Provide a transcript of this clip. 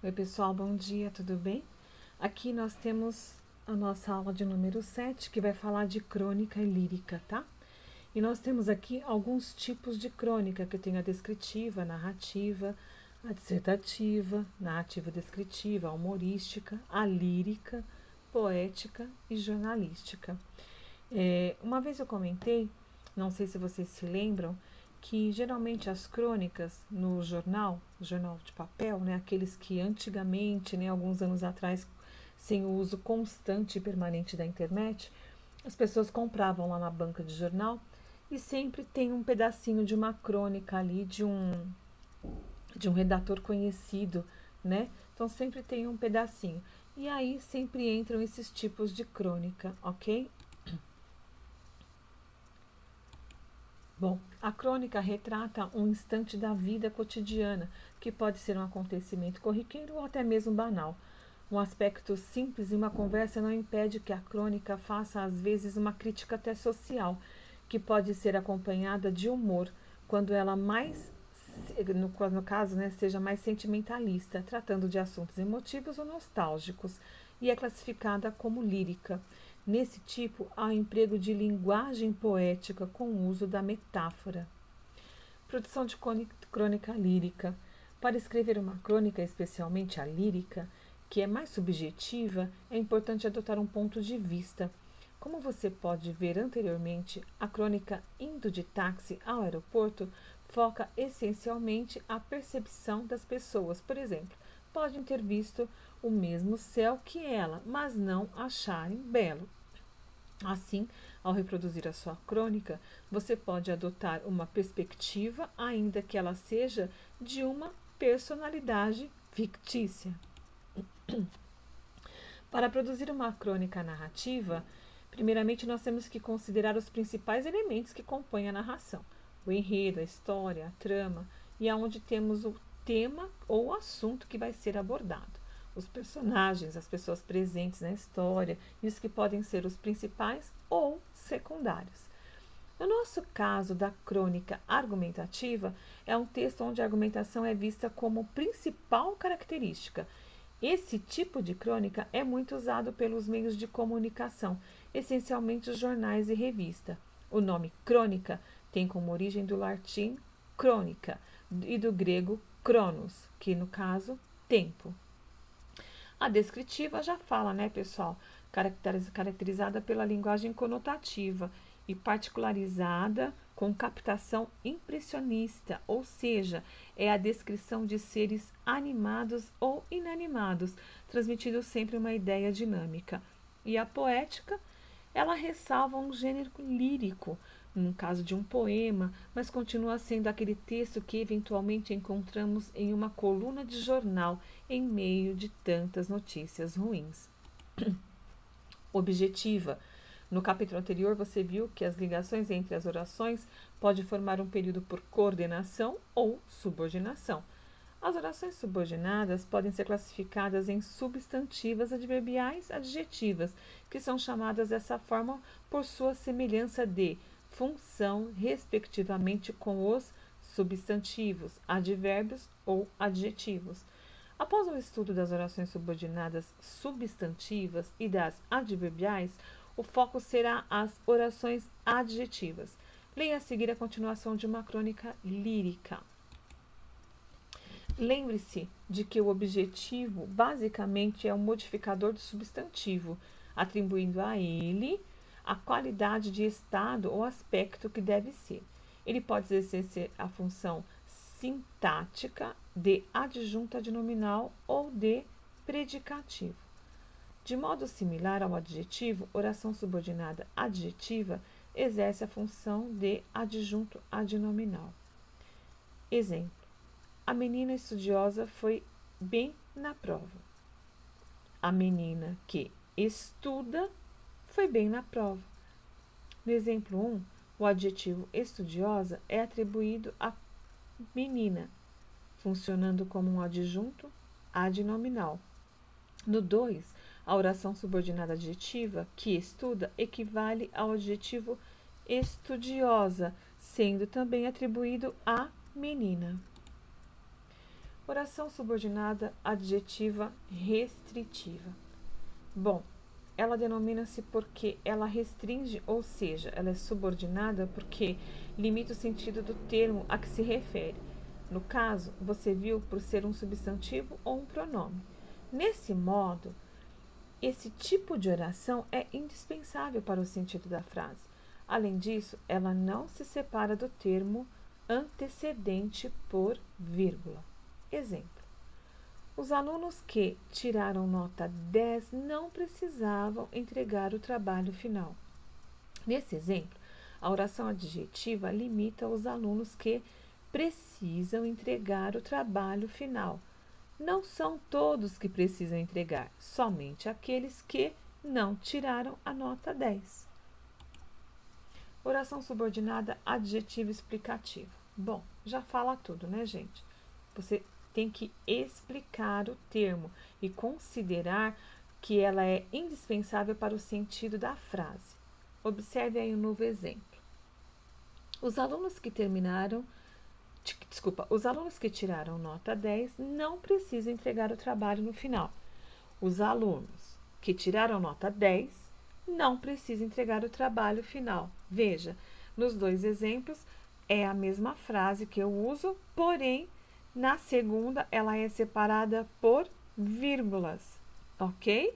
Oi pessoal, bom dia, tudo bem? Aqui nós temos a nossa aula de número 7, que vai falar de crônica e lírica, tá? E nós temos aqui alguns tipos de crônica, que tem a descritiva, a narrativa, a dissertativa, narrativa descritiva, a humorística, a lírica, poética e jornalística. Uma vez eu comentei, não sei se vocês se lembram, que geralmente as crônicas no jornal de papel, né, aqueles que antigamente, né, alguns anos atrás, sem o uso constante e permanente da internet, as pessoas compravam lá na banca de jornal e sempre tem um pedacinho de uma crônica ali de um redator conhecido, né? Então sempre tem um pedacinho. E aí sempre entram esses tipos de crônica, ok? Bom, a crônica retrata um instante da vida cotidiana, que pode ser um acontecimento corriqueiro ou até mesmo banal. Um aspecto simples e uma conversa não impede que a crônica faça às vezes uma crítica até social, que pode ser acompanhada de humor, quando ela mais, no caso, né, seja mais sentimentalista, tratando de assuntos emotivos ou nostálgicos, e é classificada como lírica. Nesse tipo, há o emprego de linguagem poética com o uso da metáfora. Produção de crônica lírica. Para escrever uma crônica, especialmente a lírica, que é mais subjetiva, é importante adotar um ponto de vista. Como você pode ver anteriormente, a crônica Indo de táxi ao aeroporto foca essencialmente a percepção das pessoas. Por exemplo, podem ter visto o mesmo céu que ela, mas não acharem belo. Assim, ao reproduzir a sua crônica, você pode adotar uma perspectiva, ainda que ela seja de uma personalidade fictícia. Para produzir uma crônica narrativa, primeiramente nós temos que considerar os principais elementos que compõem a narração: o enredo, a história, a trama, e aonde temos o tema ou assunto que vai ser abordado, os personagens, as pessoas presentes na história e os que podem ser os principais ou secundários. No nosso caso da crônica argumentativa, é um texto onde a argumentação é vista como principal característica. Esse tipo de crônica é muito usado pelos meios de comunicação, essencialmente os jornais e revistas. O nome crônica tem como origem do latim crônica e do grego cronos, que no caso, tempo. A descritiva já fala, né, pessoal? Caracterizada pela linguagem conotativa e particularizada com captação impressionista, ou seja, é a descrição de seres animados ou inanimados, transmitindo sempre uma ideia dinâmica. E a poética, ela ressalva um gênero lírico, no caso de um poema, mas continua sendo aquele texto que eventualmente encontramos em uma coluna de jornal em meio de tantas notícias ruins. Objetiva. No capítulo anterior você viu que as ligações entre as orações podem formar um período por coordenação ou subordinação. As orações subordinadas podem ser classificadas em substantivas, adverbiais, adjetivas, que são chamadas dessa forma por sua semelhança de função, respectivamente, com os substantivos, advérbios ou adjetivos. Após o estudo das orações subordinadas substantivas e das adverbiais, o foco será as orações adjetivas. Leia a seguir a continuação de uma crônica lírica. Lembre-se de que o objetivo basicamente é um modificador do substantivo, atribuindo a ele a qualidade de estado ou aspecto que deve ser. Ele pode exercer a função sintática de adjunto adnominal ou de predicativo. De modo similar ao adjetivo, oração subordinada adjetiva exerce a função de adjunto adnominal. Exemplo: a menina estudiosa foi bem na prova. A menina que estuda foi bem na prova. No exemplo 1, o adjetivo estudiosa é atribuído à menina, funcionando como um adjunto adnominal. No 2, a oração subordinada adjetiva, que estuda, equivale ao adjetivo estudiosa, sendo também atribuído à menina. Oração subordinada adjetiva restritiva. Bom, ela denomina-se porque ela restringe, ou seja, ela é subordinada porque limita o sentido do termo a que se refere. No caso, você viu por ser um substantivo ou um pronome. Nesse modo, esse tipo de oração é indispensável para o sentido da frase. Além disso, ela não se separa do termo antecedente por vírgula. Exemplo: os alunos que tiraram nota 10 não precisavam entregar o trabalho final. Nesse exemplo, a oração adjetiva limita os alunos que precisam entregar o trabalho final. Não são todos que precisam entregar, somente aqueles que não tiraram a nota 10. Oração subordinada adjetiva explicativa. Bom, já fala tudo, né, gente? Você tem que explicar o termo e considerar que ela é indispensável para o sentido da frase. Observe aí um novo exemplo. Os alunos que tiraram nota 10 não precisam entregar o trabalho no final. Os alunos que tiraram nota 10 não precisam entregar o trabalho final. Veja, nos dois exemplos é a mesma frase que eu uso, porém, na segunda ela é separada por vírgulas, ok?